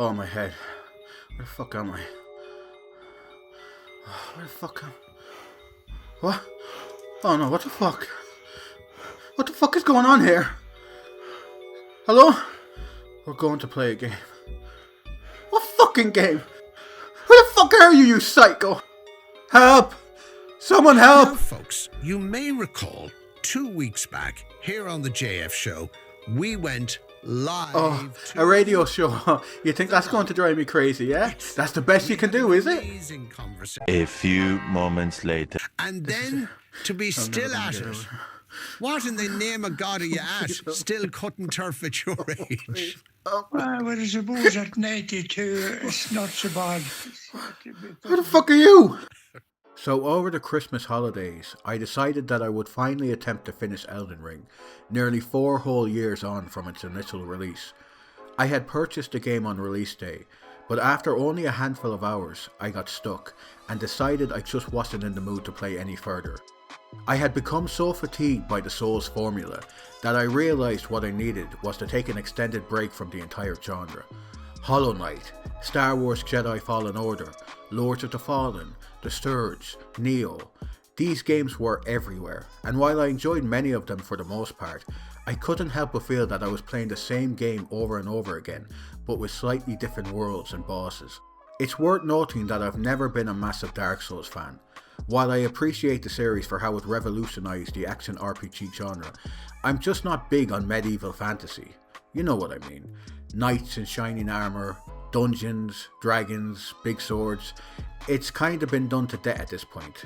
Oh, my head. Where the fuck am I? Where the fuck am I? What? Oh no, what the fuck? What the fuck is going on here? Hello? We're going to play a game. What fucking game? Where the fuck are you, you psycho? Help! Someone help! Now, folks, you may recall 2 weeks back, here on the JF show, we went live to a radio show. You think that's going to drive me crazy, yeah? That's the best you can do, is it? A few moments later. And then to be still at it. What in the name of God are you at? Still cutting turf at your age? Well, I suppose at 92, it's not so bad. Who the fuck are you? So over the Christmas holidays, I decided that I would finally attempt to finish Elden Ring, nearly 4 whole years on from its initial release. I had purchased the game on release day, but after only a handful of hours, I got stuck and decided I just wasn't in the mood to play any further. I had become so fatigued by the Souls formula that I realised what I needed was to take an extended break from the entire genre. Hollow Knight, Star Wars Jedi Fallen Order, Lords of the Fallen, The Surge, Neo. These games were everywhere, and while I enjoyed many of them for the most part, I couldn't help but feel that I was playing the same game over and over again, but with slightly different worlds and bosses. It's worth noting that I've never been a massive Dark Souls fan. While I appreciate the series for how it revolutionised the action RPG genre, I'm just not big on medieval fantasy. You know what I mean. Knights in shining armour, dungeons, dragons, big swords. It's kind of been done to death at this point.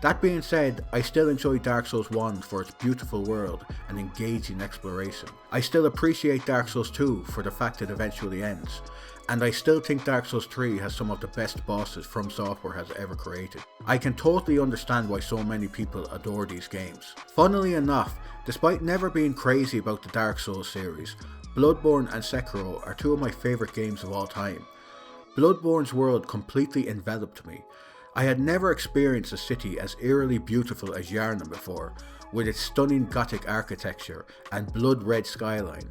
That being said, I still enjoy Dark Souls 1 for its beautiful world and engaging exploration. I still appreciate Dark Souls 2 for the fact it eventually ends. And I still think Dark Souls 3 has some of the best bosses From Software has ever created. I can totally understand why so many people adore these games. Funnily enough, despite never being crazy about the Dark Souls series, Bloodborne and Sekiro are 2 of my favourite games of all time. Bloodborne's world completely enveloped me. I had never experienced a city as eerily beautiful as Yharnam before, with its stunning gothic architecture and blood-red skyline.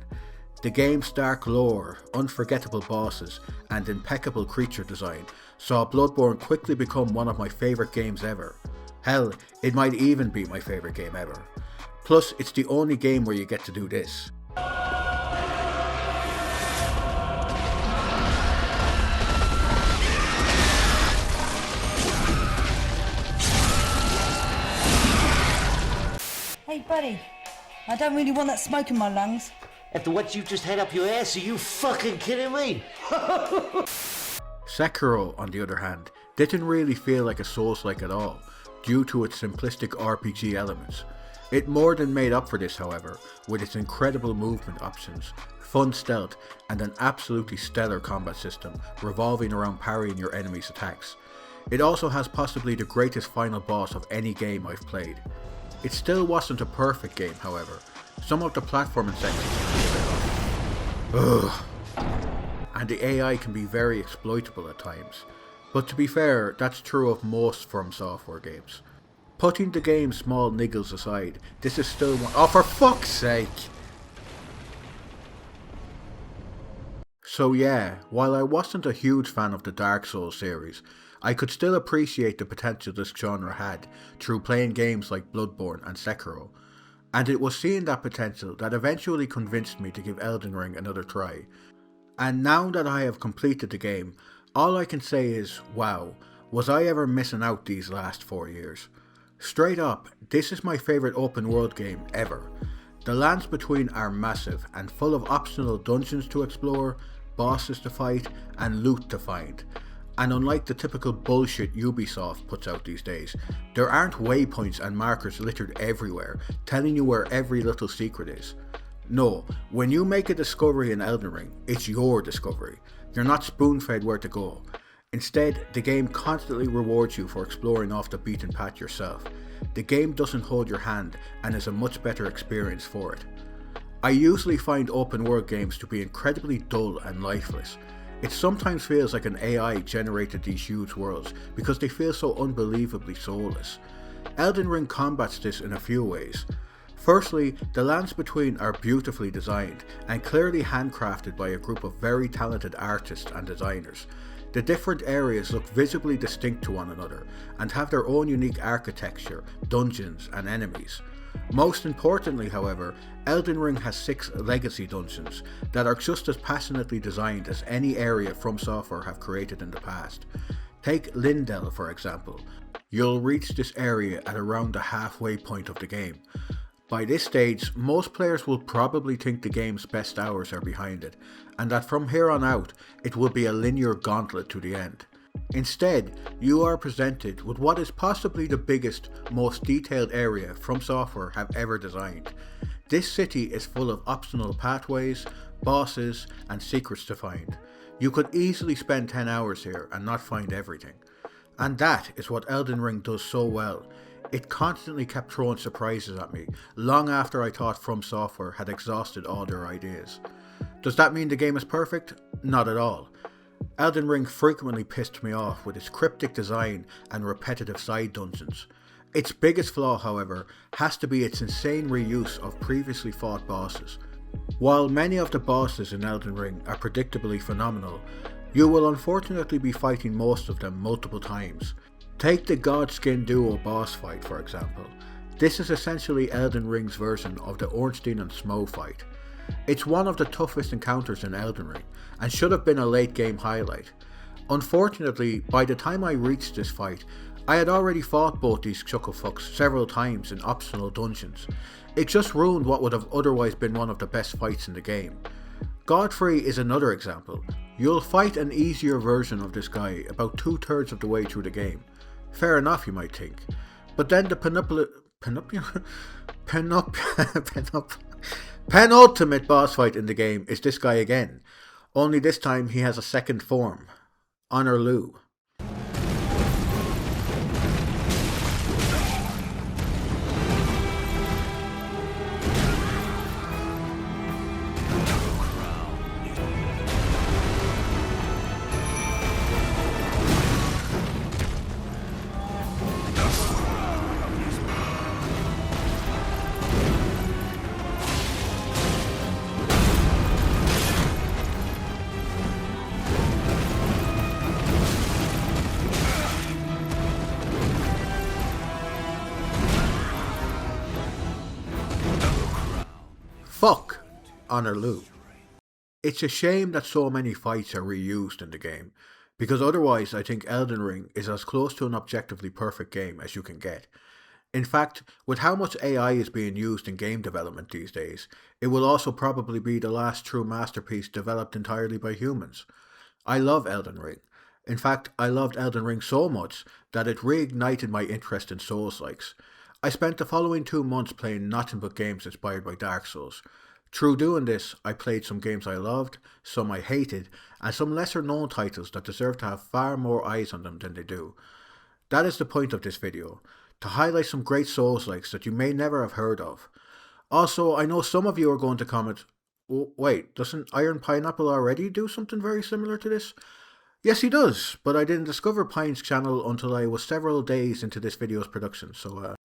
The game's dark lore, unforgettable bosses, and impeccable creature design saw Bloodborne quickly become one of my favourite games ever. Hell, it might even be my favourite game ever. Plus, it's the only game where you get to do this. Hey buddy, I don't really want that smoke in my lungs. After what you just had up your ass, are you fucking kidding me? Sekiro, on the other hand, didn't really feel like a Soulslike at all, due to its simplistic RPG elements. It more than made up for this, however, with its incredible movement options, fun stealth, and an absolutely stellar combat system revolving around parrying your enemies' attacks. It also has possibly the greatest final boss of any game I've played. It still wasn't a perfect game, however. Some of the platforming sections can be a bit off. And the AI can be very exploitable at times. But to be fair, that's true of most From Software games. Putting the game's small niggles aside, this is still one— oh, for fuck's sake! So yeah, while I wasn't a huge fan of the Dark Souls series, I could still appreciate the potential this genre had through playing games like Bloodborne and Sekiro, and it was seeing that potential that eventually convinced me to give Elden Ring another try. And now that I have completed the game, all I can say is, wow, was I ever missing out these last 4 years. Straight up, this is my favourite open world game ever. The lands between are massive and full of optional dungeons to explore, bosses to fight, and loot to find. And unlike the typical bullshit Ubisoft puts out these days, there aren't waypoints and markers littered everywhere, telling you where every little secret is. No, when you make a discovery in Elden Ring, it's your discovery. You're not spoon-fed where to go. Instead, the game constantly rewards you for exploring off the beaten path yourself. The game doesn't hold your hand and is a much better experience for it. I usually find open world games to be incredibly dull and lifeless. It sometimes feels like an AI generated these huge worlds because they feel so unbelievably soulless. Elden Ring combats this in a few ways. Firstly, the lands between are beautifully designed and clearly handcrafted by a group of very talented artists and designers. The different areas look visibly distinct to one another and have their own unique architecture, dungeons and enemies. Most importantly, however, Elden Ring has 6 legacy dungeons that are just as passionately designed as any area From Software have created in the past. Take Lindell for example. You'll reach this area at around the halfway point of the game. By this stage, most players will probably think the game's best hours are behind it, and that from here on out, it will be a linear gauntlet to the end. Instead, you are presented with what is possibly the biggest, most detailed area From Software have ever designed. This city is full of optional pathways, bosses, and secrets to find. You could easily spend 10 hours here and not find everything. And that is what Elden Ring does so well. It constantly kept throwing surprises at me, long after I thought From Software had exhausted all their ideas. Does that mean the game is perfect? Not at all. Elden Ring frequently pissed me off with its cryptic design and repetitive side dungeons. Its biggest flaw, however, has to be its insane reuse of previously fought bosses. While many of the bosses in Elden Ring are predictably phenomenal, you will unfortunately be fighting most of them multiple times. Take the Godskin Duo boss fight for example. This is essentially Elden Ring's version of the Ornstein and Smough fight. It's one of the toughest encounters in Elden Ring, and should have been a late game highlight. Unfortunately, by the time I reached this fight, I had already fought both these chucklefucks several times in optional dungeons. It just ruined what would have otherwise been one of the best fights in the game. Godfrey is another example. You'll fight an easier version of this guy about 2/3 of the way through the game. Fair enough, you might think. But then the penultimate boss fight in the game is this guy again. Only this time he has a second form. Honor Lou. Fuck Honor Lou. It's a shame that so many fights are reused in the game, because otherwise I think Elden Ring is as close to an objectively perfect game as you can get. In fact, with how much AI is being used in game development these days, it will also probably be the last true masterpiece developed entirely by humans. I love Elden Ring. In fact, I loved Elden Ring so much that it reignited my interest in Soulslikes. I spent the following 2 months playing nothing but games inspired by Dark Souls. Through doing this, I played some games I loved, some I hated, and some lesser known titles that deserve to have far more eyes on them than they do. That is the point of this video, to highlight some great Soulslikes that you may never have heard of. Also, I know some of you are going to comment, wait, doesn't Iron Pineapple already do something very similar to this? Yes, he does, but I didn't discover Pine's channel until I was several days into this video's production, so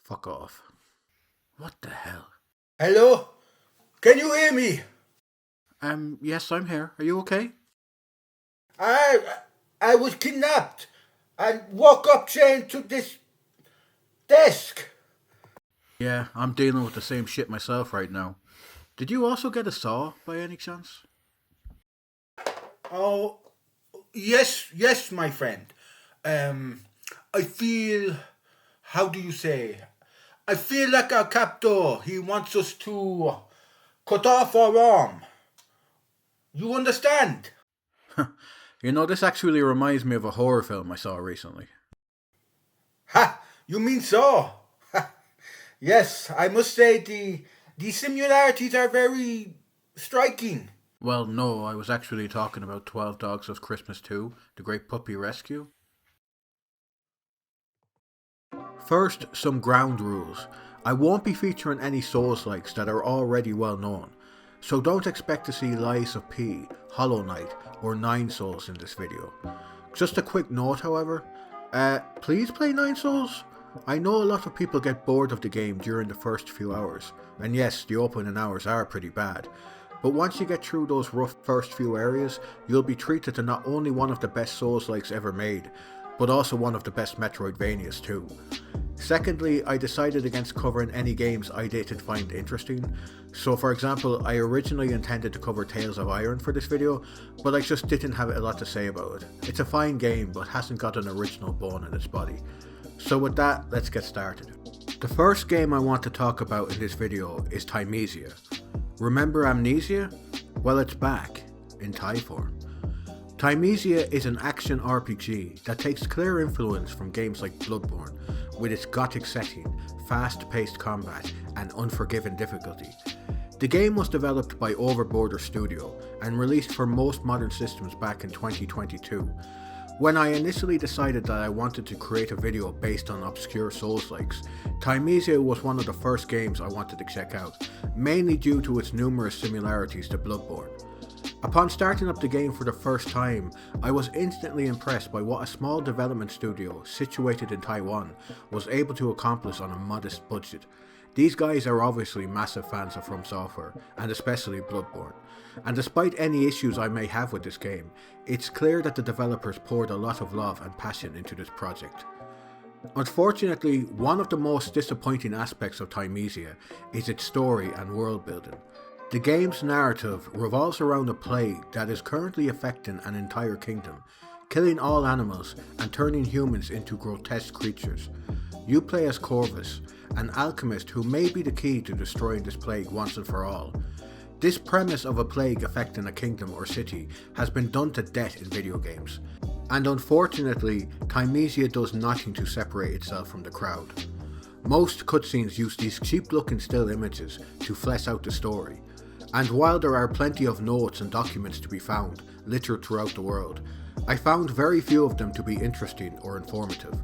fuck off. What the hell? Hello? Can you hear me? Yes, I'm here. Are you okay? I was kidnapped and woke up chained to this desk. Yeah, I'm dealing with the same shit myself right now. Did you also get a saw by any chance? Oh, yes, my friend. I feel, how do you say? I feel like our captor. He wants us to cut off our arm. You understand? You know, this actually reminds me of a horror film I saw recently. Ha! You mean so? Yes, I must say the similarities are very striking. Well, no, I was actually talking about 12 Dogs of Christmas 2, The Great Puppy Rescue. First, some ground rules. I won't be featuring any Soulslikes that are already well known, so don't expect to see Lies of P, Hollow Knight, or Nine Souls in this video. Just a quick note, however, please play Nine Souls. I know a lot of people get bored of the game during the first few hours, and yes, the opening hours are pretty bad, but once you get through those rough first few areas, you'll be treated to not only one of the best Soulslikes ever made, but also one of the best Metroidvanias too. Secondly, I decided against covering any games I didn't find interesting. So for example, I originally intended to cover Tales of Iron for this video, but I just didn't have a lot to say about it. It's a fine game, but hasn't got an original bone in its body. So with that, let's get started. The first game I want to talk about in this video is Thymesia. Remember Amnesia? Well, it's back, in Thai form. Thymesia is an action RPG that takes clear influence from games like Bloodborne, with its gothic setting, fast-paced combat, and unforgiving difficulty. The game was developed by Overborder Studio and released for most modern systems back in 2022. When I initially decided that I wanted to create a video based on obscure Soulslikes, Thymesia was one of the first games I wanted to check out, mainly due to its numerous similarities to Bloodborne. Upon starting up the game for the first time, I was instantly impressed by what a small development studio situated in Taiwan was able to accomplish on a modest budget. These guys are obviously massive fans of From Software, and especially Bloodborne. And despite any issues I may have with this game, it's clear that the developers poured a lot of love and passion into this project. Unfortunately, one of the most disappointing aspects of Thymesia is its story and world building. The game's narrative revolves around a plague that is currently affecting an entire kingdom, killing all animals and turning humans into grotesque creatures. You play as Corvus, an alchemist who may be the key to destroying this plague once and for all. This premise of a plague affecting a kingdom or city has been done to death in video games, and unfortunately, Thymesia does nothing to separate itself from the crowd. Most cutscenes use these cheap-looking still images to flesh out the story. And while there are plenty of notes and documents to be found, littered throughout the world, I found very few of them to be interesting or informative.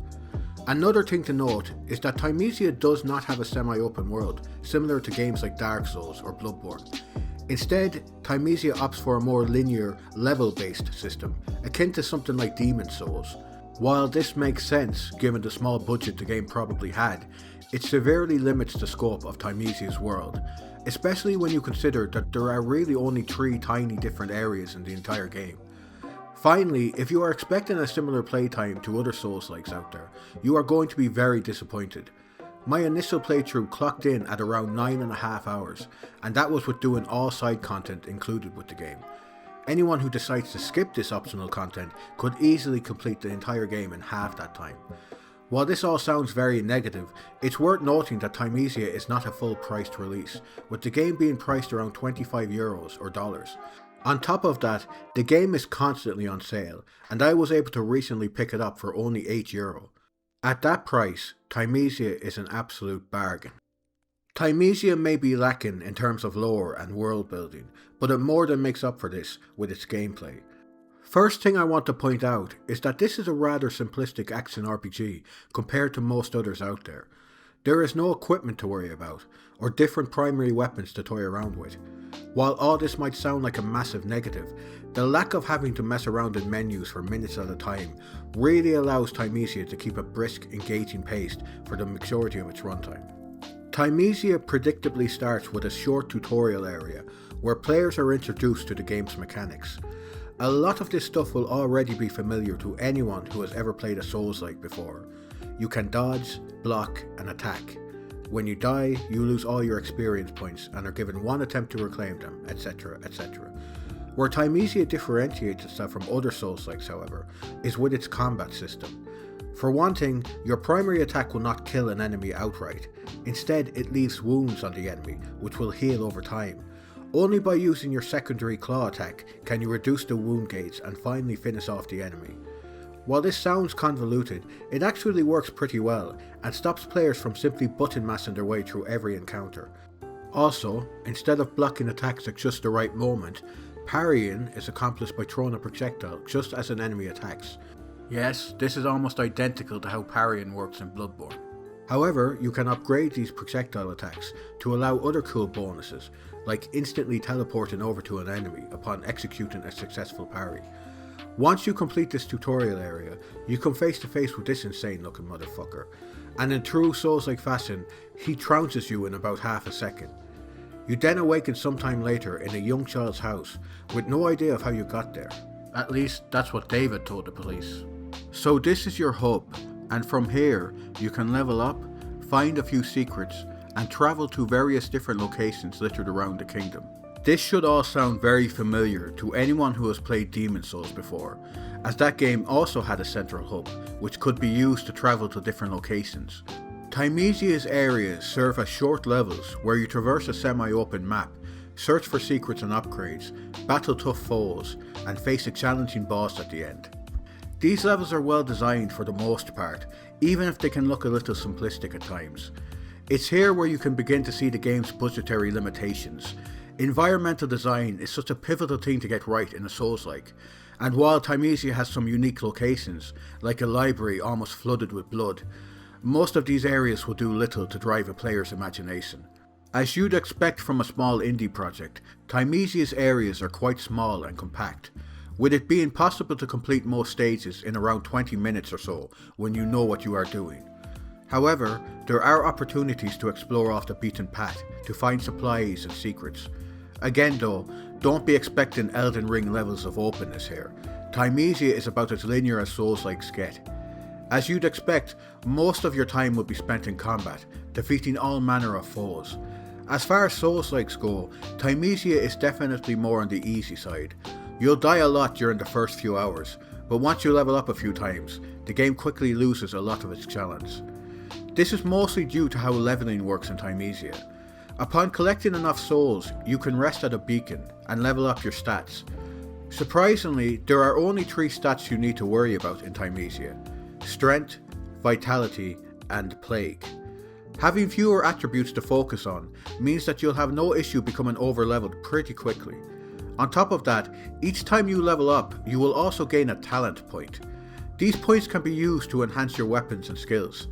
Another thing to note is that Thymesia does not have a semi-open world, similar to games like Dark Souls or Bloodborne. Instead, Thymesia opts for a more linear, level-based system, akin to something like Demon Souls. While this makes sense, given the small budget the game probably had, it severely limits the scope of Thymesia's world, especially when you consider that there are really only 3 tiny different areas in the entire game. Finally, if you are expecting a similar playtime to other Soulslikes out there, you are going to be very disappointed. My initial playthrough clocked in at around 9.5 hours, and that was with doing all side content included with the game. Anyone who decides to skip this optional content could easily complete the entire game in half that time. While this all sounds very negative, it's worth noting that Thymesia is not a full priced release, with the game being priced around €25 or dollars. On top of that, the game is constantly on sale, and I was able to recently pick it up for only €8. At that price, Thymesia is an absolute bargain. Thymesia may be lacking in terms of lore and world building, but it more than makes up for this with its gameplay. First thing I want to point out is that this is a rather simplistic action RPG compared to most others out there. There is no equipment to worry about, or different primary weapons to toy around with. While all this might sound like a massive negative, the lack of having to mess around in menus for minutes at a time really allows Thymesia to keep a brisk, engaging pace for the majority of its runtime. Thymesia predictably starts with a short tutorial area where players are introduced to the game's mechanics. A lot of this stuff will already be familiar to anyone who has ever played a Souls-like before. You can dodge, block, and attack. When you die, you lose all your experience points and are given one attempt to reclaim them, etc, etc. Where Thymesia differentiates itself from other Souls-likes, however, is with its combat system. For one thing, your primary attack will not kill an enemy outright. Instead, it leaves wounds on the enemy, which will heal over time. Only by using your secondary claw attack can you reduce the wound gauge and finally finish off the enemy. While this sounds convoluted, it actually works pretty well and stops players from simply button mashing their way through every encounter. Also, instead of blocking attacks at just the right moment, parrying is accomplished by throwing a projectile just as an enemy attacks. Yes, this is almost identical to how parrying works in Bloodborne. However, you can upgrade these projectile attacks to allow other cool bonuses, like instantly teleporting over to an enemy upon executing a successful parry. Once you complete this tutorial area, you come face to face with this insane looking motherfucker, and in true Souls-like fashion, he trounces you in about half a second. You then awaken sometime later in a young child's house with no idea of how you got there. At least that's what David told the police. So this is your hub, and from here you can level up, find a few secrets, and travel to various different locations littered around the kingdom. This should all sound very familiar to anyone who has played Demon's Souls before, as that game also had a central hub, which could be used to travel to different locations. Thymesia's areas serve as short levels where you traverse a semi-open map, search for secrets and upgrades, battle tough foes, and face a challenging boss at the end. These levels are well designed for the most part, even if they can look a little simplistic at times. It's here where you can begin to see the game's budgetary limitations. Environmental design is such a pivotal thing to get right in a Souls-like, and while Thymesia has some unique locations, like a library almost flooded with blood, most of these areas will do little to drive a player's imagination. As you'd expect from a small indie project, Thymesia's areas are quite small and compact, with it being possible to complete most stages in around 20 minutes or so when you know what you are doing. However, there are opportunities to explore off the beaten path to find supplies and secrets. Again though, don't be expecting Elden Ring levels of openness here. Thymesia is about as linear as Souls-likes get. As you'd expect, most of your time will be spent in combat, defeating all manner of foes. As far as Souls-likes go, Thymesia is definitely more on the easy side. You'll die a lot during the first few hours, but once you level up a few times, the game quickly loses a lot of its challenge. This is mostly due to how leveling works in Thymesia. Upon collecting enough souls, you can rest at a beacon and level up your stats. Surprisingly, there are only 3 stats you need to worry about in Thymesia: Strength, Vitality, and Plague. Having fewer attributes to focus on means that you'll have no issue becoming overleveled pretty quickly. On top of that, each time you level up, you will also gain a talent point. These points can be used to enhance your weapons and skills.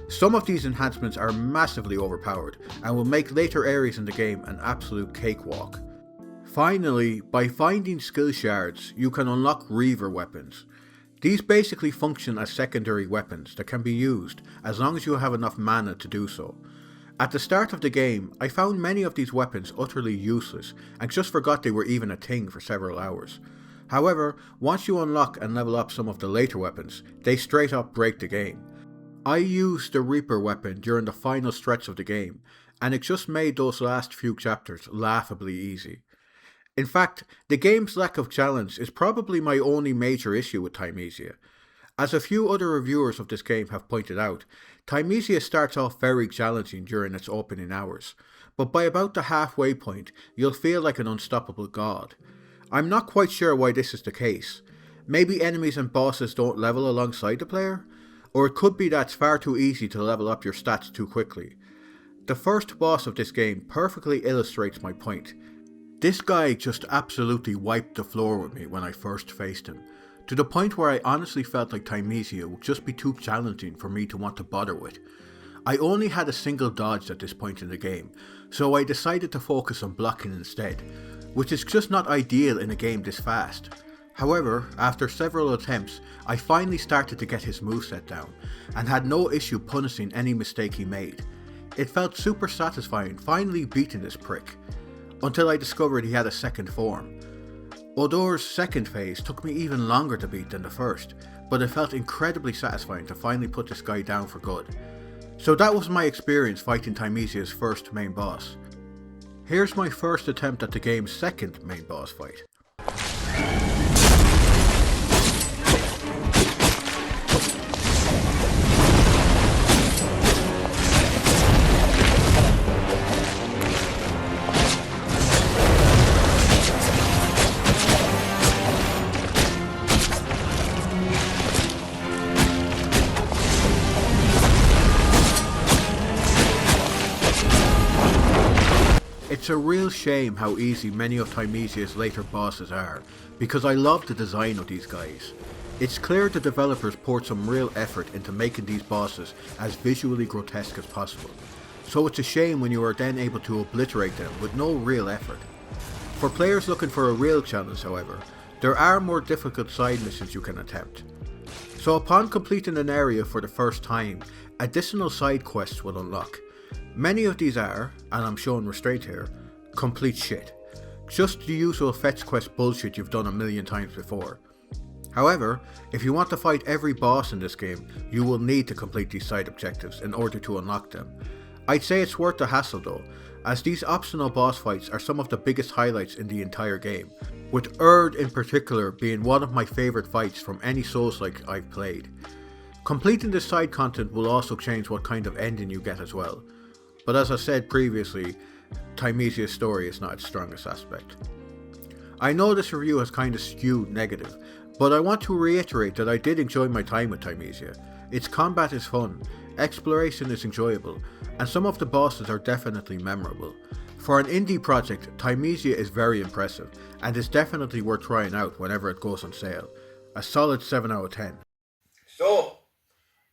Some of these enhancements are massively overpowered and will make later areas in the game an absolute cakewalk. Finally, by finding skill shards, you can unlock Reaver weapons. These basically function as secondary weapons that can be used as long as you have enough mana to do so. At the start of the game, I found many of these weapons utterly useless and just forgot they were even a thing for several hours. However, once you unlock and level up some of the later weapons, they straight up break the game. I used the Reaper weapon during the final stretch of the game, and it just made those last few chapters laughably easy. In fact, the game's lack of challenge is probably my only major issue with Thymesia. As a few other reviewers of this game have pointed out, Thymesia starts off very challenging during its opening hours, but by about the halfway point, you'll feel like an unstoppable god. I'm not quite sure why this is the case. Maybe enemies and bosses don't level alongside the player? Or it could be that it's far too easy to level up your stats too quickly. The first boss of this game perfectly illustrates my point. This guy just absolutely wiped the floor with me when I first faced him, to the point where I honestly felt like Thymesia would just be too challenging for me to want to bother with. I only had a single dodge at this point in the game, so I decided to focus on blocking instead, which is just not ideal in a game this fast. However, after several attempts, I finally started to get his moveset down, and had no issue punishing any mistake he made. It felt super satisfying finally beating this prick, until I discovered he had a second form. Odor's second phase took me even longer to beat than the first, but it felt incredibly satisfying to finally put this guy down for good. So that was my experience fighting Thymesia's first main boss. Here's my first attempt at the game's second main boss fight. It's a real shame how easy many of Thymesia's later bosses are, because I love the design of these guys. It's clear the developers poured some real effort into making these bosses as visually grotesque as possible, so it's a shame when you are then able to obliterate them with no real effort. For players looking for a real challenge, however, there are more difficult side missions you can attempt. So upon completing an area for the first time, additional side quests will unlock. Many of these are, and I'm showing restraint here, complete shit. Just the usual fetch quest bullshit you've done a million times before. However, if you want to fight every boss in this game, you will need to complete these side objectives in order to unlock them. I'd say it's worth the hassle though, as these optional boss fights are some of the biggest highlights in the entire game, with Erd in particular being one of my favourite fights from any Souls-like I've played. Completing this side content will also change what kind of ending you get as well, but as I said previously, Thymesia's story is not its strongest aspect. I know this review has kind of skewed negative, but I want to reiterate that I did enjoy my time with Thymesia. Its combat is fun, exploration is enjoyable, and some of the bosses are definitely memorable. For an indie project, Thymesia is very impressive, and is definitely worth trying out whenever it goes on sale. A solid 7 out of 10. So,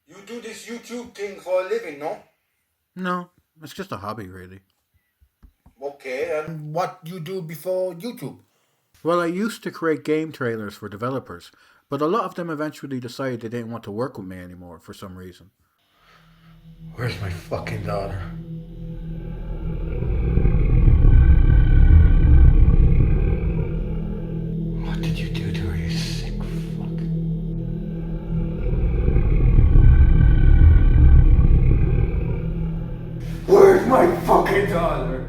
you do this YouTube thing for a living, no? No, it's just a hobby really. Okay, and what you do before YouTube? Well, I used to create game trailers for developers, but a lot of them eventually decided they didn't want to work with me anymore for some reason. Where's my fucking daughter? What did you do to her, you sick fuck? Where's my fucking daughter?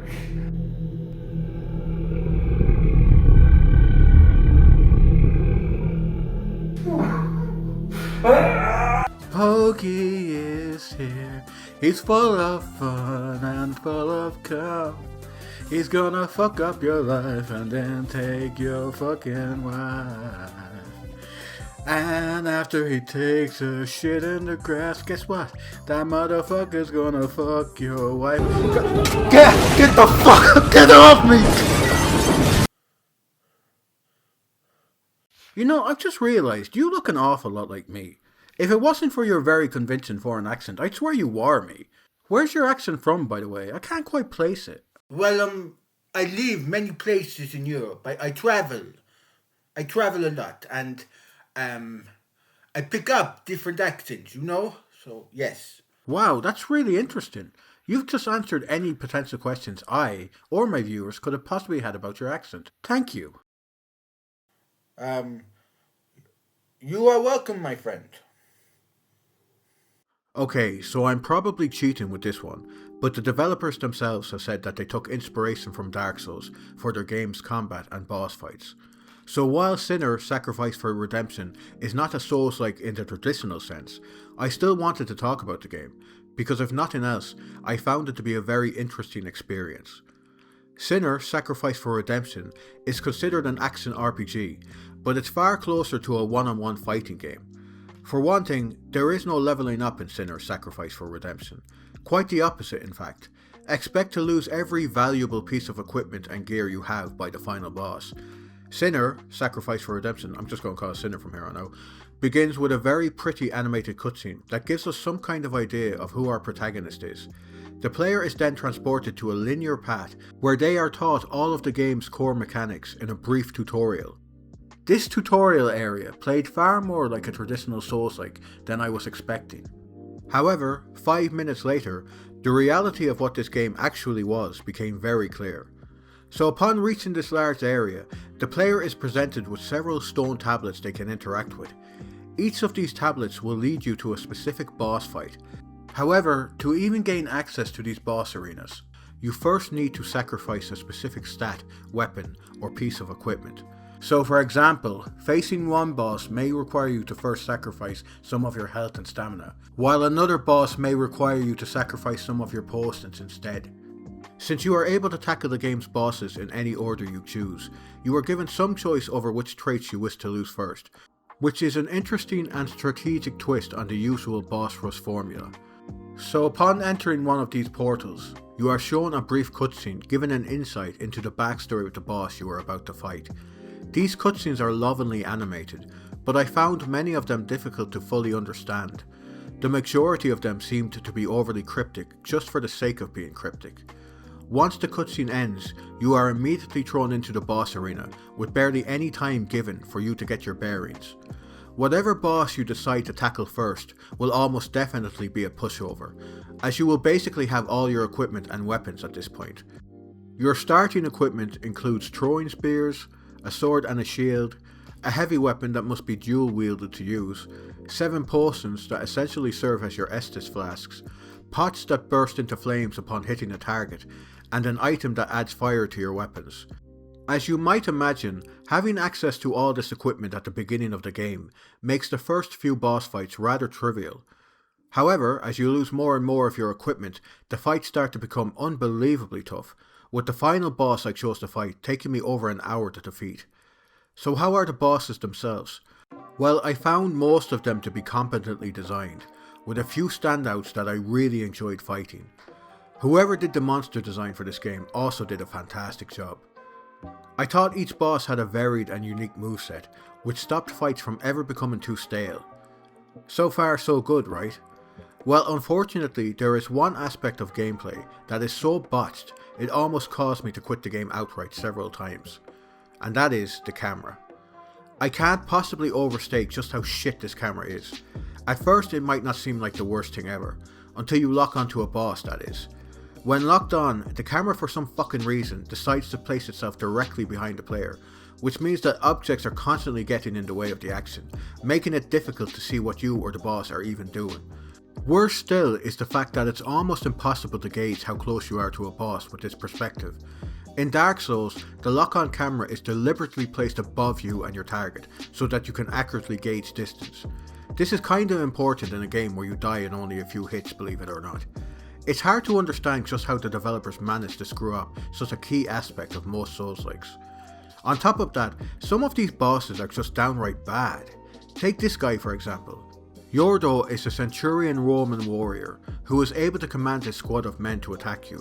Pokey is here, he's full of fun and full of cum. He's gonna fuck up your life and then take your fucking wife. And after he takes a shit in the grass, guess what? That motherfucker's gonna fuck your wife. Get the fuck, get off me! You know, I've just realised you look an awful lot like me. If it wasn't for your very convincing foreign accent, I'd swear you were me. Where's your accent from, by the way? I can't quite place it. Well, I live many places in Europe. I travel. I travel a lot, and I pick up different accents, you know? So, yes. Wow, that's really interesting. You've just answered any potential questions I, or my viewers, could have possibly had about your accent. Thank you. You are welcome, my friend. Okay, so I'm probably cheating with this one, but the developers themselves have said that they took inspiration from Dark Souls for their game's combat and boss fights. So while Sinner Sacrifice for Redemption is not a Souls-like in the traditional sense, I still wanted to talk about the game, because if nothing else, I found it to be a very interesting experience. Sinner Sacrifice for Redemption is considered an action RPG, but it's far closer to a one-on-one fighting game. For one thing, there is no leveling up in Sinner Sacrifice for Redemption. Quite the opposite, in fact. Expect to lose every valuable piece of equipment and gear you have by the final boss. Sinner Sacrifice for Redemption, I'm just going to call it Sinner from here on out, begins with a very pretty animated cutscene that gives us some kind of idea of who our protagonist is. The player is then transported to a linear path where they are taught all of the game's core mechanics in a brief tutorial. This tutorial area played far more like a traditional Souls-like than I was expecting. However, 5 minutes later, the reality of what this game actually was became very clear. So upon reaching this large area, the player is presented with several stone tablets they can interact with. Each of these tablets will lead you to a specific boss fight. However, to even gain access to these boss arenas, you first need to sacrifice a specific stat, weapon, or piece of equipment. So for example, facing one boss may require you to first sacrifice some of your health and stamina, while another boss may require you to sacrifice some of your potions instead. Since you are able to tackle the game's bosses in any order you choose, you are given some choice over which traits you wish to lose first, which is an interesting and strategic twist on the usual boss rush formula. So upon entering one of these portals, you are shown a brief cutscene giving an insight into the backstory of the boss you are about to fight. These cutscenes are lovingly animated, but I found many of them difficult to fully understand. The majority of them seemed to be overly cryptic just for the sake of being cryptic. Once the cutscene ends, you are immediately thrown into the boss arena with barely any time given for you to get your bearings. Whatever boss you decide to tackle first will almost definitely be a pushover, as you will basically have all your equipment and weapons at this point. Your starting equipment includes throwing spears, a sword and a shield, a heavy weapon that must be dual wielded to use, 7 potions that essentially serve as your Estus flasks, pots that burst into flames upon hitting a target, and an item that adds fire to your weapons. As you might imagine, having access to all this equipment at the beginning of the game makes the first few boss fights rather trivial. However, as you lose more and more of your equipment, the fights start to become unbelievably tough, with the final boss I chose to fight taking me over an hour to defeat. So how are the bosses themselves? Well, I found most of them to be competently designed, with a few standouts that I really enjoyed fighting. Whoever did the monster design for this game also did a fantastic job. I thought each boss had a varied and unique moveset, which stopped fights from ever becoming too stale. So far so good, right? Well, unfortunately, there is one aspect of gameplay that is so botched it almost caused me to quit the game outright several times, and that is the camera. I can't possibly overstate just how shit this camera is. At first it might not seem like the worst thing ever, until you lock onto a boss, that is. When locked on, the camera for some fucking reason decides to place itself directly behind the player, which means that objects are constantly getting in the way of the action, making it difficult to see what you or the boss are even doing. Worse still is the fact that it's almost impossible to gauge how close you are to a boss with this perspective. In Dark Souls, the lock-on camera is deliberately placed above you and your target, so that you can accurately gauge distance. This is kinda important in a game where you die in only a few hits, believe it or not. It's hard to understand just how the developers managed to screw up such a key aspect of most Soulslikes. On top of that, some of these bosses are just downright bad. Take this guy for example. Yordo is a centurion Roman warrior who is able to command his squad of men to attack you.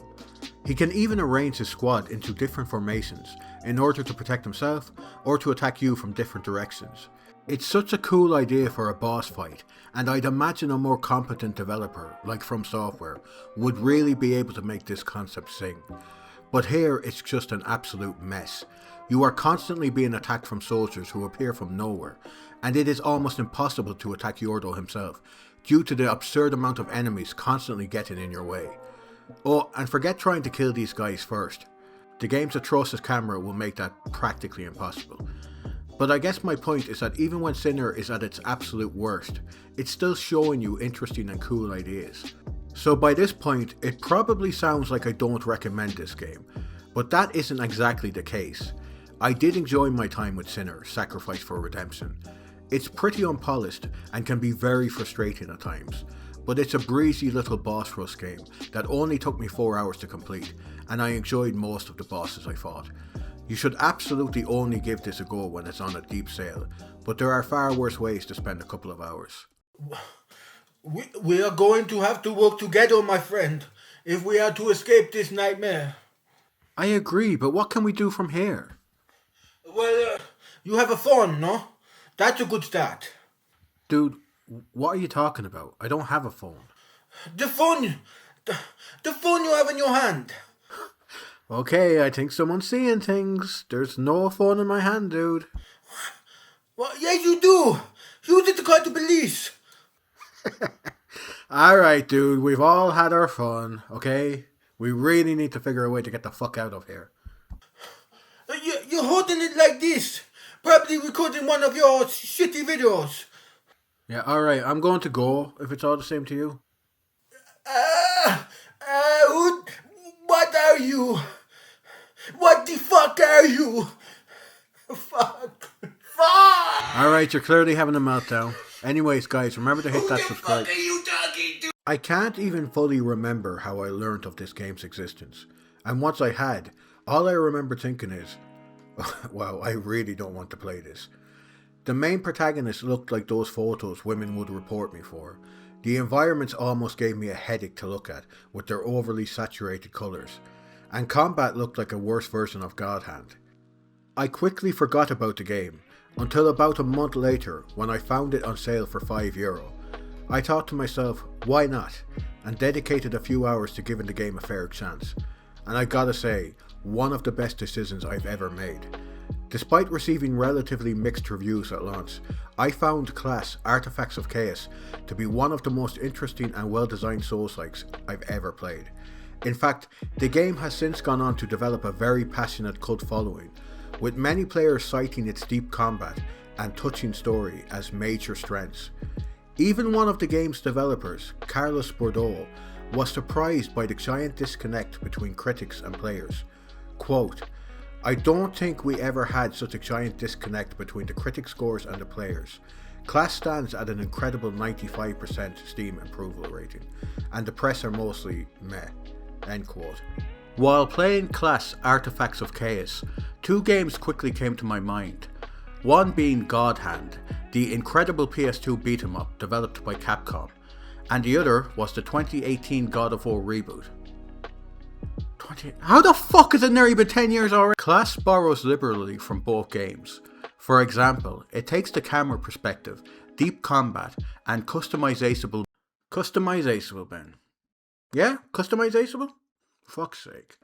He can even arrange his squad into different formations in order to protect himself or to attack you from different directions. It's such a cool idea for a boss fight, and I'd imagine a more competent developer, like From Software, would really be able to make this concept sing. But here it's just an absolute mess. You are constantly being attacked from soldiers who appear from nowhere, and it is almost impossible to attack Yordo himself, due to the absurd amount of enemies constantly getting in your way. Oh, and forget trying to kill these guys first. The game's atrocious camera will make that practically impossible. But I guess my point is that even when Sinner is at its absolute worst, it's still showing you interesting and cool ideas. So by this point, it probably sounds like I don't recommend this game, but that isn't exactly the case. I did enjoy my time with Sinner, Sacrifice for Redemption. It's pretty unpolished and can be very frustrating at times, but it's a breezy little boss rush game that only took me 4 hours to complete, and I enjoyed most of the bosses I fought. You should absolutely only give this a go when it's on a deep sale, but there are far worse ways to spend a couple of hours. We are going to have to work together, my friend, if we are to escape this nightmare. I agree, but what can we do from here? Well, you have a phone, no? That's a good start. Dude, what are you talking about? I don't have a phone. The phone you have in your hand. Okay, I think someone's seeing things. There's no phone in my hand, dude. Well, yes, you do. Use it to call the police. Alright, dude, we've all had our fun, okay? We really need to figure a way to get the fuck out of here. You're holding it like this. Probably recording one of your shitty videos. Yeah, alright, I'm going to go, if it's all the same to you. What are you? What the fuck are you? Fuck. Alright, you're clearly having a meltdown. Anyways, guys, remember to hit that subscribe. What are you talking to? I can't even fully remember how I learnt of this game's existence. And once I had, all I remember thinking is, wow, I really don't want to play this. The main protagonist looked like those photos women would report me for. The environments almost gave me a headache to look at with their overly saturated colours, and combat looked like a worse version of God Hand. I quickly forgot about the game, until about a month later when I found it on sale for €5. I thought to myself, why not, and dedicated a few hours to giving the game a fair chance. and I gotta say, one of the best decisions I've ever made. Despite receiving relatively mixed reviews at launch, I found Class Artifacts of Chaos to be one of the most interesting and well designed Soulslikes I've ever played. In fact, the game has since gone on to develop a very passionate cult following, with many players citing its deep combat and touching story as major strengths. Even one of the game's developers, Carlos Bordeaux, was surprised by the giant disconnect between critics and players. Quote, "I don't think we ever had such a giant disconnect between the critic scores and the players. Class stands at an incredible 95% Steam approval rating, and the press are mostly meh." End quote. While playing Class Artifacts of Chaos, two games quickly came to my mind. One being God Hand, the incredible PS2 beat-em-up developed by Capcom, and the other was the 2018 God of War reboot. How the fuck has it nearly been 10 years already? Class borrows liberally from both games. For example, it takes the camera perspective, deep combat, and customizable Ben. Yeah? Customizable? Fuck's sake.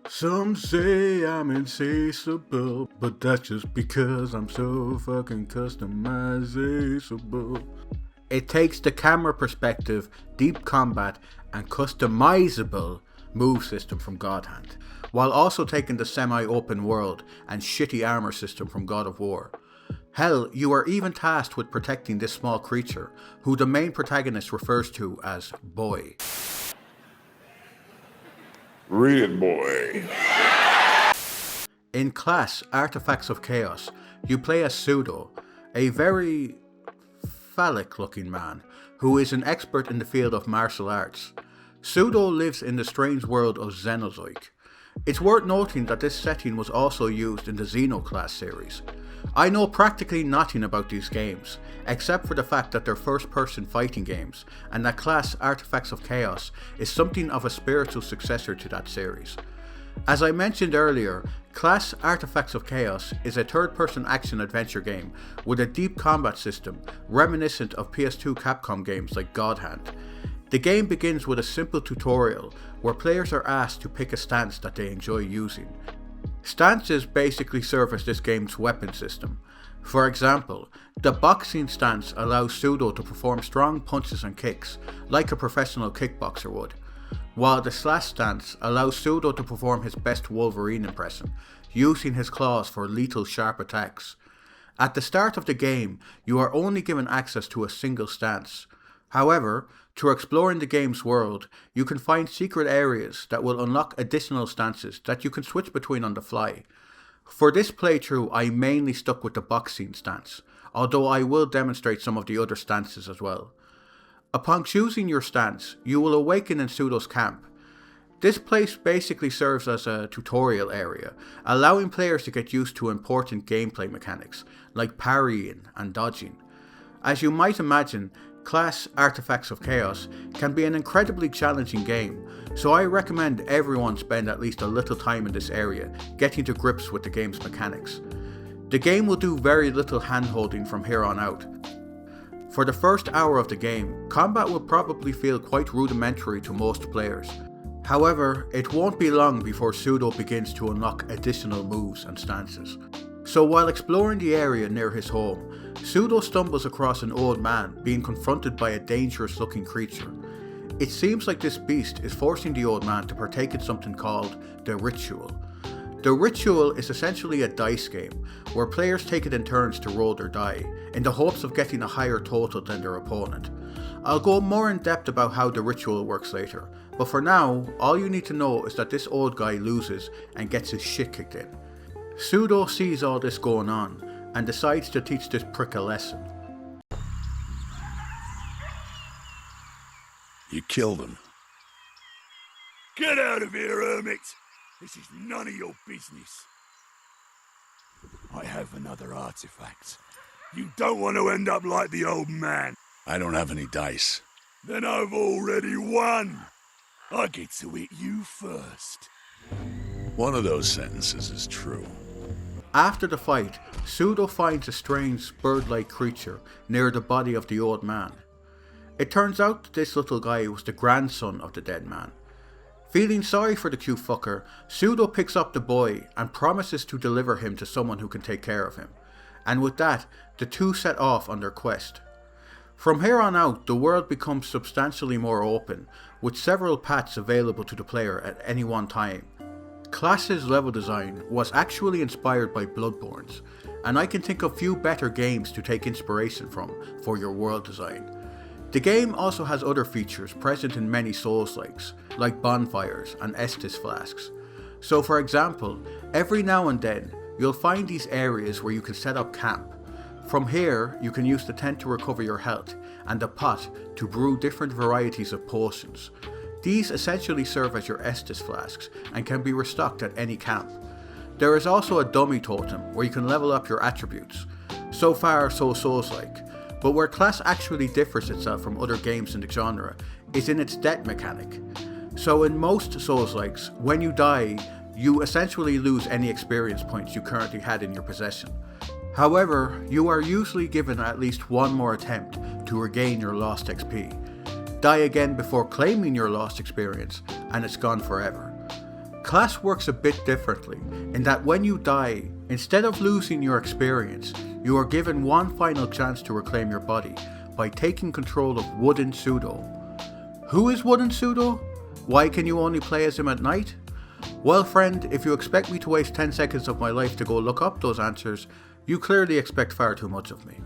Some say I'm insatiable, but that's just because I'm so fucking customizable. It takes the camera perspective, deep combat, and customizable move system from God Hand, while also taking the semi-open world and shitty armor system from God of War. Hell, you are even tasked with protecting this small creature, who the main protagonist refers to as Boy. Read it, boy. In Class Artifacts of Chaos, you play as Pseudo, a very phallic-looking man who is an expert in the field of martial arts. Pseudo lives in the strange world of Xenozoic. It's worth noting that this setting was also used in the Xenoclass series. I know practically nothing about these games, except for the fact that they're first-person fighting games, and that Class Artifacts of Chaos is something of a spiritual successor to that series. As I mentioned earlier, Class Artifacts of Chaos is a third-person action-adventure game with a deep combat system reminiscent of PS2 Capcom games like God Hand. The game begins with a simple tutorial where players are asked to pick a stance that they enjoy using. Stances basically serve as this game's weapon system. For example, the boxing stance allows Pseudo to perform strong punches and kicks, like a professional kickboxer would, while the slash stance allows Pseudo to perform his best Wolverine impression, using his claws for lethal sharp attacks. At the start of the game, you are only given access to a single stance. However, through exploring the game's world, you can find secret areas that will unlock additional stances that you can switch between on the fly. For this playthrough, I mainly stuck with the boxing stance, although I will demonstrate some of the other stances as well. Upon choosing your stance, you will awaken in Pseudo's camp. This place basically serves as a tutorial area, allowing players to get used to important gameplay mechanics, like parrying and dodging. As you might imagine, Class Artifacts of Chaos can be an incredibly challenging game, so I recommend everyone spend at least a little time in this area, getting to grips with the game's mechanics. The game will do very little hand-holding from here on out. For the first hour of the game, combat will probably feel quite rudimentary to most players. However, it won't be long before Pseudo begins to unlock additional moves and stances. So while exploring the area near his home, Pseudo stumbles across an old man being confronted by a dangerous looking creature. It seems like this beast is forcing the old man to partake in something called the Ritual. The Ritual is essentially a dice game, where players take it in turns to roll their die, in the hopes of getting a higher total than their opponent. I'll go more in depth about how the Ritual works later, but for now, all you need to know is that this old guy loses and gets his shit kicked in. Pseudo sees all this going on, and decides to teach this prick a lesson. You killed him. Get out of here, hermit! This is none of your business. I have another artifact. You don't want to end up like the old man. I don't have any dice. Then I've already won. I get to hit you first. One of those sentences is true. After the fight, Pseudo finds a strange bird-like creature near the body of the old man. It turns out that this little guy was the grandson of the dead man. Feeling sorry for the cute fucker, Pseudo picks up the boy and promises to deliver him to someone who can take care of him. And with that, the two set off on their quest. From here on out, the world becomes substantially more open, with several paths available to the player at any one time. Class's level design was actually inspired by Bloodborne's, and I can think of few better games to take inspiration from for your world design. The game also has other features present in many Soulslikes, like bonfires and Estus flasks. So for example, every now and then, you'll find these areas where you can set up camp. From here, you can use the tent to recover your health, and the pot to brew different varieties of potions. These essentially serve as your Estus flasks, and can be restocked at any camp. There is also a dummy totem, where you can level up your attributes. So far, so Souls-like. But where Class actually differs itself from other games in the genre is in its death mechanic. So in most Souls-likes, when you die, you essentially lose any experience points you currently had in your possession. However, you are usually given at least one more attempt to regain your lost XP. Die again before claiming your lost experience, and it's gone forever. Class works a bit differently, in that when you die, instead of losing your experience, you are given one final chance to reclaim your body by taking control of Wooden Pseudo. Who is Wooden Pseudo? Why can you only play as him at night? Well friend, if you expect me to waste 10 seconds of my life to go look up those answers, you clearly expect far too much of me.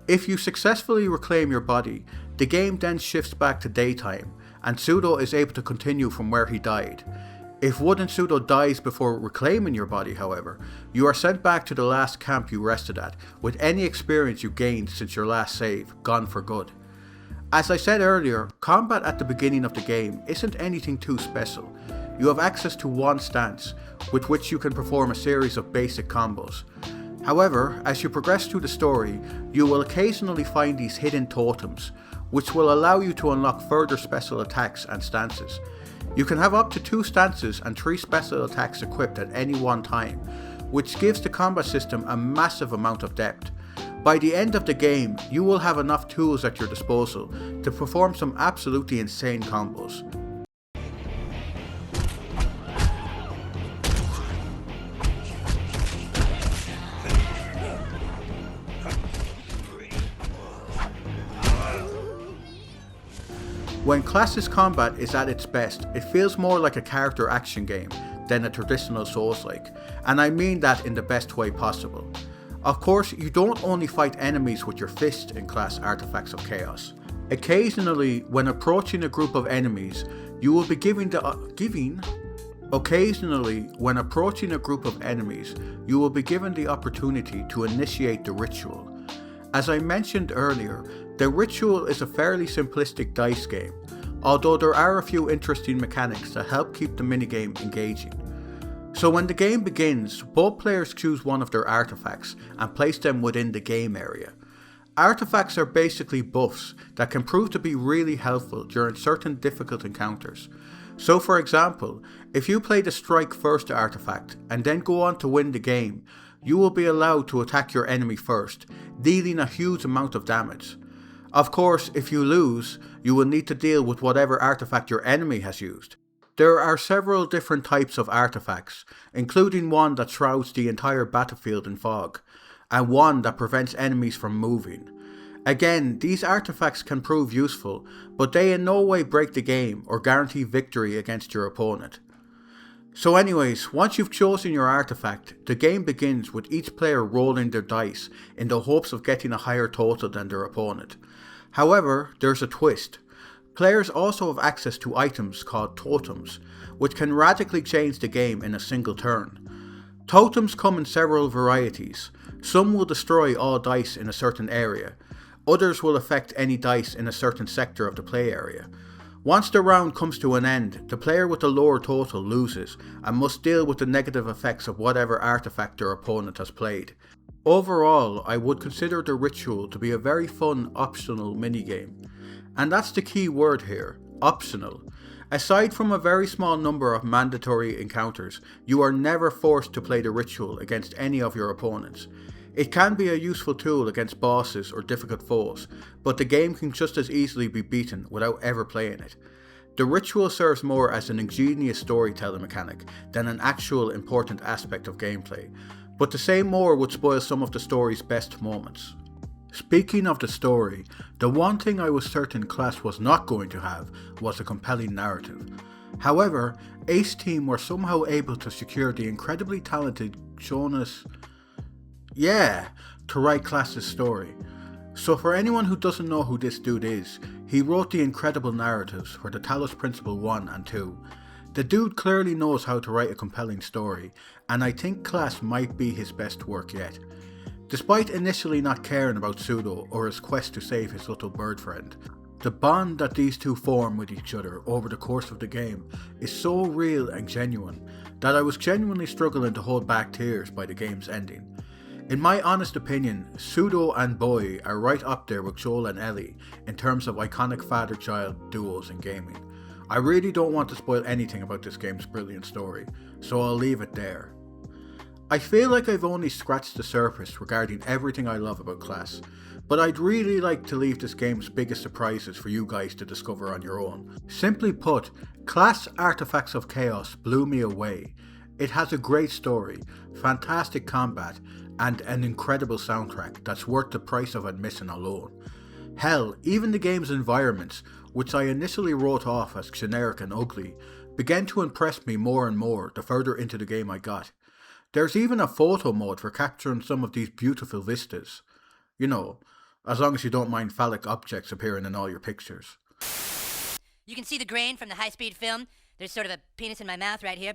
If you successfully reclaim your body, the game then shifts back to daytime, and Pseudo is able to continue from where he died. If Wooden Pseudo dies before reclaiming your body, however, you are sent back to the last camp you rested at, with any experience you gained since your last save gone for good. As I said earlier, combat at the beginning of the game isn't anything too special. You have access to one stance, with which you can perform a series of basic combos. However, as you progress through the story, you will occasionally find these hidden totems, which will allow you to unlock further special attacks and stances. You can have up to 2 stances and 3 special attacks equipped at any one time, which gives the combat system a massive amount of depth. By the end of the game, you will have enough tools at your disposal to perform some absolutely insane combos. When Class's combat is at its best, it feels more like a character action game than a traditional Souls-like, and I mean that in the best way possible. Of course, you don't only fight enemies with your fist in Class Artifacts of Chaos. Occasionally, when approaching a group of enemies, you will be given the opportunity to initiate the ritual. As I mentioned earlier, the ritual is a fairly simplistic dice game, although there are a few interesting mechanics that help keep the minigame engaging. So when the game begins, both players choose one of their artifacts and place them within the game area. Artifacts are basically buffs that can prove to be really helpful during certain difficult encounters. So for example, if you play the Strike First artifact and then go on to win the game, you will be allowed to attack your enemy first, dealing a huge amount of damage. Of course, if you lose, you will need to deal with whatever artifact your enemy has used. There are several different types of artifacts, including one that shrouds the entire battlefield in fog, and one that prevents enemies from moving. Again, these artifacts can prove useful, but they in no way break the game or guarantee victory against your opponent. So anyways, once you've chosen your artifact, the game begins with each player rolling their dice in the hopes of getting a higher total than their opponent. However, there's a twist. Players also have access to items called totems, which can radically change the game in a single turn. Totems come in several varieties. Some will destroy all dice in a certain area. Others will affect any dice in a certain sector of the play area. Once the round comes to an end, the player with the lower total loses and must deal with the negative effects of whatever artifact their opponent has played. Overall, I would consider the ritual to be a very fun optional minigame. And that's the key word here, optional. Aside from a very small number of mandatory encounters, you are never forced to play the ritual against any of your opponents. It can be a useful tool against bosses or difficult foes, but the game can just as easily be beaten without ever playing it. The ritual serves more as an ingenious storytelling mechanic than an actual important aspect of gameplay, but to say more would spoil some of the story's best moments. Speaking of the story, the one thing I was certain Class was not going to have was a compelling narrative. However, Ace Team were somehow able to secure the incredibly talented Jonas, to write Class's story. So for anyone who doesn't know who this dude is, he wrote the incredible narratives for the Talos Principle 1 and 2. The dude clearly knows how to write a compelling story, and I think Class might be his best work yet. Despite initially not caring about Pseudo or his quest to save his little bird friend, the bond that these two form with each other over the course of the game is so real and genuine that I was genuinely struggling to hold back tears by the game's ending. In my honest opinion, Pseudo and Boy are right up there with Joel and Ellie in terms of iconic father-child duos in gaming. I really don't want to spoil anything about this game's brilliant story, so I'll leave it there. I feel like I've only scratched the surface regarding everything I love about Class, but I'd really like to leave this game's biggest surprises for you guys to discover on your own. Simply put, Class Artifacts of Chaos blew me away. It has a great story, fantastic combat, and an incredible soundtrack that's worth the price of admission alone. Hell, even the game's environments, which I initially wrote off as generic and ugly, began to impress me more and more the further into the game I got. There's even a photo mode for capturing some of these beautiful vistas. You know, as long as you don't mind phallic objects appearing in all your pictures. You can see the grain from the high-speed film. There's sort of a penis in my mouth right here.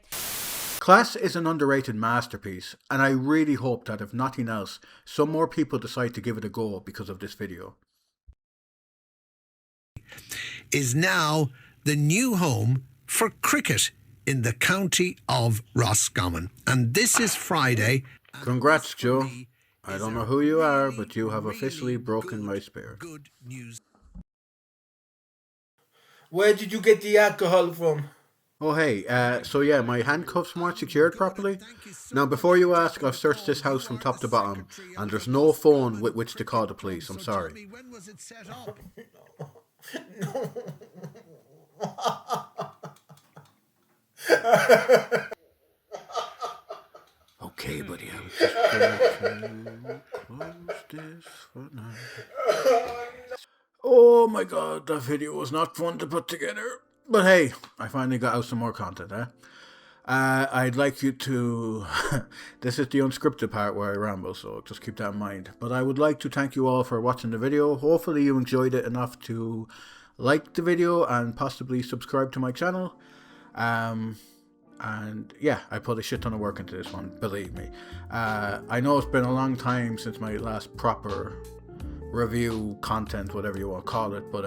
Class is an underrated masterpiece, and I really hope that if nothing else, some more people decide to give it a go because of this video. Is now the new home for cricket in the county of Roscommon. And this is Friday. Congrats, Joe. I don't know who you are, but you have officially broken my spirit. Good news. Where did you get the alcohol from? Oh hey, so yeah, my handcuffs weren't secured properly. Now before you ask, I've searched this house from top to bottom, and there's no phone with which to call the police, I'm sorry. When was it set up? No. Okay, buddy, I was just going to close this for now. Oh my god, that video was not fun to put together. But hey, I finally got out some more content, I'd like you to... this is the unscripted part where I ramble, so just keep that in mind. But I would like to thank you all for watching the video. Hopefully you enjoyed it enough to like the video and possibly subscribe to my channel. And yeah, I put a shit ton of work into this one, believe me. I know it's been a long time since my last proper review content, whatever you want to call it, but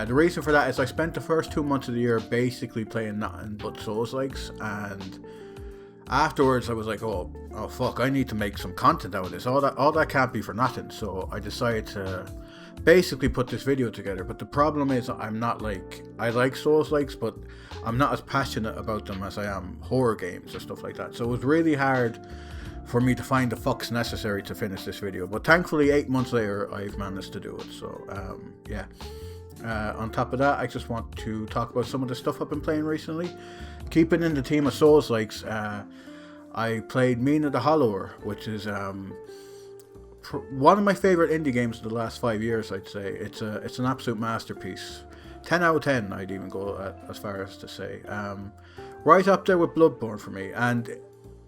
the reason for that is I spent the first 2 months of the year basically playing nothing but Soulslikes, and afterwards I was like, oh fuck, I need to make some content out of this. All that can't be for nothing. So I decided to basically put this video together. But the problem is I'm not like, I like Soulslikes, but I'm not as passionate about them as I am horror games or stuff like that. So it was really hard for me to find the fucks necessary to finish this video. But thankfully 8 months later I've managed to do it. So yeah. On top of that, I just want to talk about some of the stuff I've been playing recently. Keeping in the theme of Soulslikes, I played Mina the Hollower, which is one of my favourite indie games of the last 5 years, I'd say. It's an absolute masterpiece. 10 out of 10, I'd even go as far as to say. Right up there with Bloodborne for me. And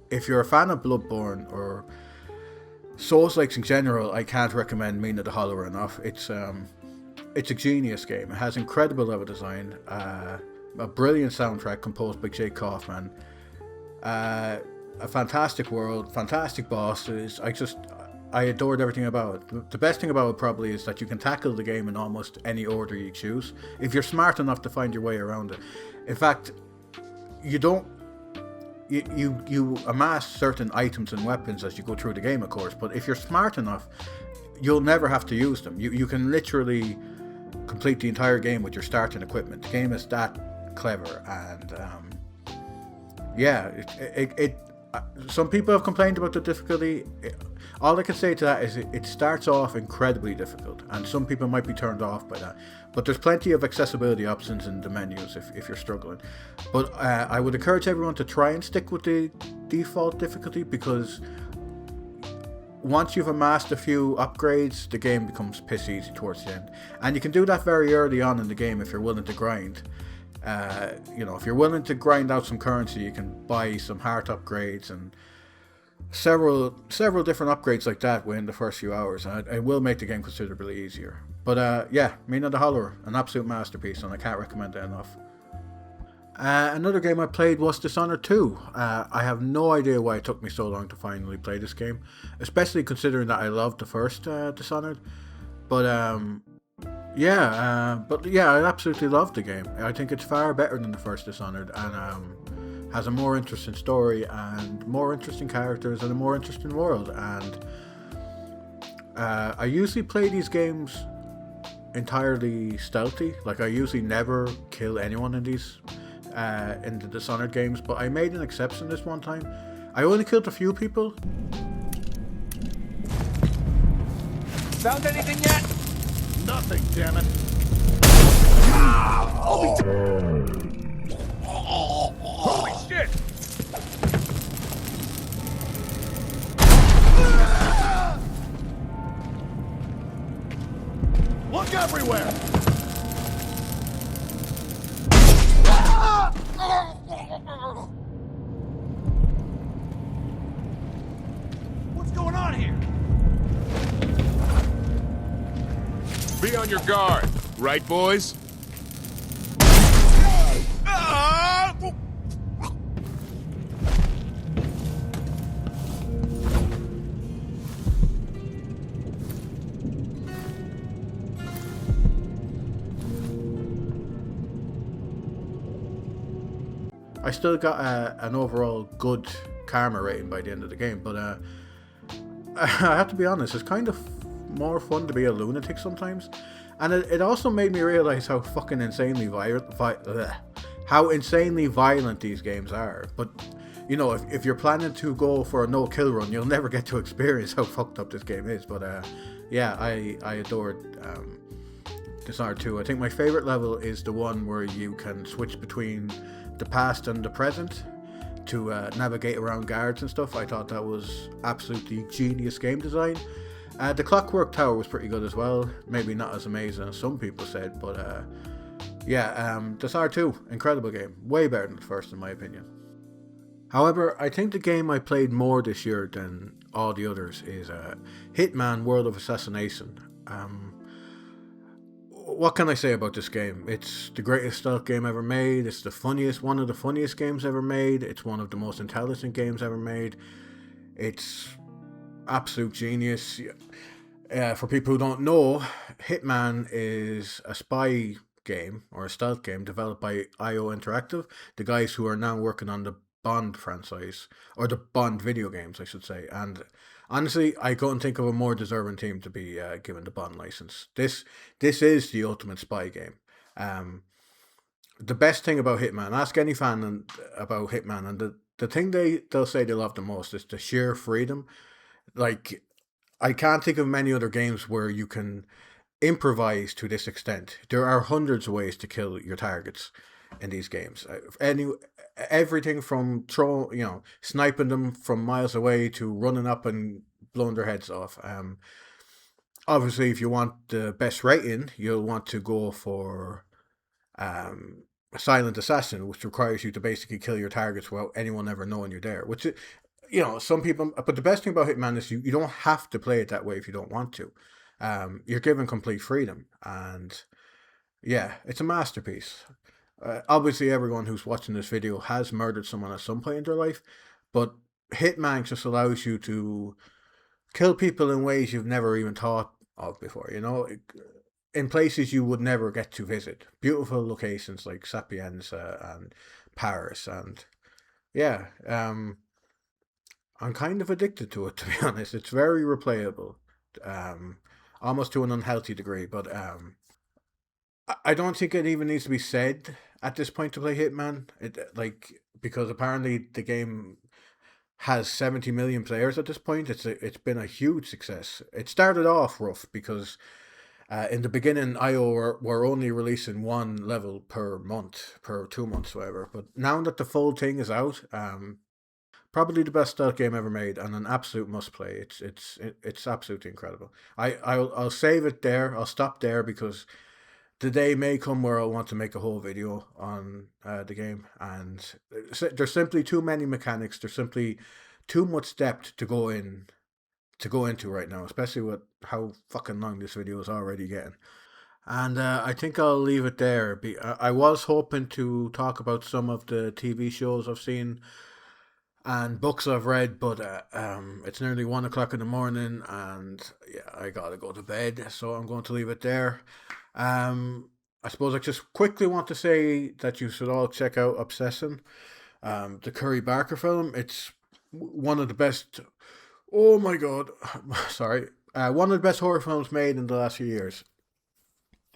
if you're a fan of Bloodborne or Soulslikes in general, I can't recommend Mina the Hollower enough. It's a genius game. It has incredible level design, a brilliant soundtrack composed by Jake Kaufman, a fantastic world, fantastic bosses. I adored everything about it. The best thing about it probably is that you can tackle the game in almost any order you choose, if you're smart enough to find your way around it. In fact, you amass certain items and weapons as you go through the game, of course, but if you're smart enough, you'll never have to use them. You can literally complete the entire game with your starting equipment. The game is that clever, and yeah, Some people have complained about the difficulty. All I can say to that is it starts off incredibly difficult, and some people might be turned off by that. But there's plenty of accessibility options in the menus if you're struggling. But I would encourage everyone to try and stick with the default difficulty, because once you've amassed a few upgrades, the game becomes piss easy towards the end. And you can do that very early on in the game if you're willing to grind. If you're willing to grind out some currency, you can buy some heart upgrades and several different upgrades like that within the first few hours, and it will make the game considerably easier. But Mina the Hollower, an absolute masterpiece, and I can't recommend it enough. Another game I played was Dishonored 2. I have no idea why it took me so long to finally play this game, especially considering that I loved the first Dishonored. But I absolutely loved the game. I think it's far better than the first Dishonored, and has a more interesting story and more interesting characters and a more interesting world. And I usually play these games entirely stealthy. Like, I usually never kill anyone in these in the Dishonored games, but I made an exception this one time. I only killed a few people. Found anything yet? Nothing, damn it. Holy shit! Look everywhere! What's going on here? Be on your guard, right, boys? I still got an overall good karma rating by the end of the game, but I have to be honest, it's kind of more fun to be a lunatic sometimes. And it also made me realize how fucking insanely violent these games are. But if you're planning to go for a no kill run, you'll never get to experience how fucked up this game is. But I adored Dishonored 2. I think my favorite level is the one where you can switch between the past and the present to navigate around guards and stuff. I thought that was absolutely genius game design. The Clockwork Tower was pretty good as well. Maybe not as amazing as some people said, but Dishonored 2, incredible game. Way better than the first in my opinion. However, I think the game I played more this year than all the others is Hitman World of Assassination. What can I say about this game? It's the greatest stealth game ever made. It's one of the funniest games ever made. It's one of the most intelligent games ever made. It's absolute genius. For people who don't know, Hitman is a spy game or a stealth game developed by IO Interactive, the guys who are now working on the Bond franchise, or the Bond video games, I should say. And honestly, I couldn't think of a more deserving team to be given the Bond license. This is the ultimate spy game. The best thing about Hitman, ask any fan about Hitman, and the thing they'll say they love the most is the sheer freedom. Like, I can't think of many other games where you can improvise to this extent. There are hundreds of ways to kill your targets in these games. Everything from sniping them from miles away to running up and blowing their heads off. Obviously, if you want the best rating, you'll want to go for a silent assassin, which requires you to basically kill your targets without anyone ever knowing you're there. Which, some people. But the best thing about Hitman is you don't have to play it that way if you don't want to. You're given complete freedom, and yeah, it's a masterpiece. Obviously, everyone who's watching this video has murdered someone at some point in their life, but Hitman just allows you to kill people in ways you've never even thought of before, in places you would never get to visit. Beautiful locations like Sapienza and Paris, and yeah, I'm kind of addicted to it, to be honest. It's very replayable, almost to an unhealthy degree, but I don't think it even needs to be said at this point to play Hitman. Because apparently the game has 70 million players at this point. It's been a huge success. It started off rough because in the beginning, IO were only releasing one level per month, per 2 months, whatever. But now that the full thing is out, probably the best stealth game ever made and an absolute must play. It's absolutely incredible. I'll save it there. I'll stop there because the day may come where I'll want to make a whole video on the game, and there's simply too many mechanics. There's simply too much depth to go into right now, especially with how fucking long this video is already getting. And I think I'll leave it there. I was hoping to talk about some of the TV shows I've seen and books I've read, but it's nearly 1 o'clock in the morning, and yeah, I gotta go to bed, so I'm going to leave it there. I suppose I just quickly want to say that you should all check out Obsession, the Curry Barker film. It's one of the best. Oh my god, sorry. One of the best horror films made in the last few years.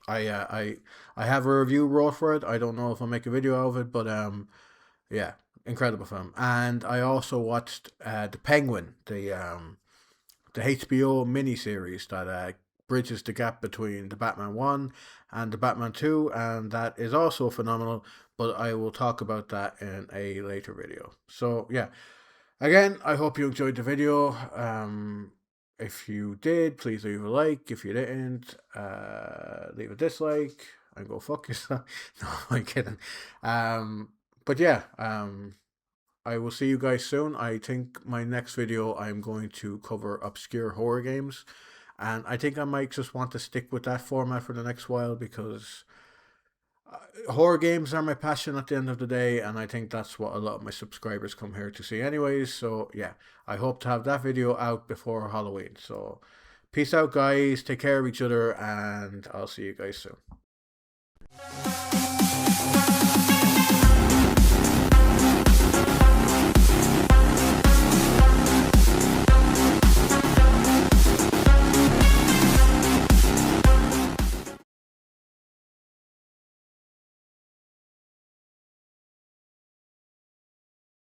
I have a review wrote for it. I don't know if I'll make a video of it, but yeah, incredible film. And I also watched The Penguin, the HBO miniseries that bridges the gap between the Batman 1 and the Batman 2, and that is also phenomenal, but I will talk about that in a later video. So yeah, again, I hope you enjoyed the video. If you did, please leave a like. If you didn't, leave a dislike and go fuck yourself. No, I'm kidding. But yeah, I will see you guys soon. I think my next video I'm going to cover obscure horror games, and I think I might just want to stick with that format for the next while because horror games are my passion at the end of the day, and I think that's what a lot of my subscribers come here to see anyways. So yeah, I hope to have that video out before Halloween. So peace out guys, take care of each other, and I'll see you guys soon.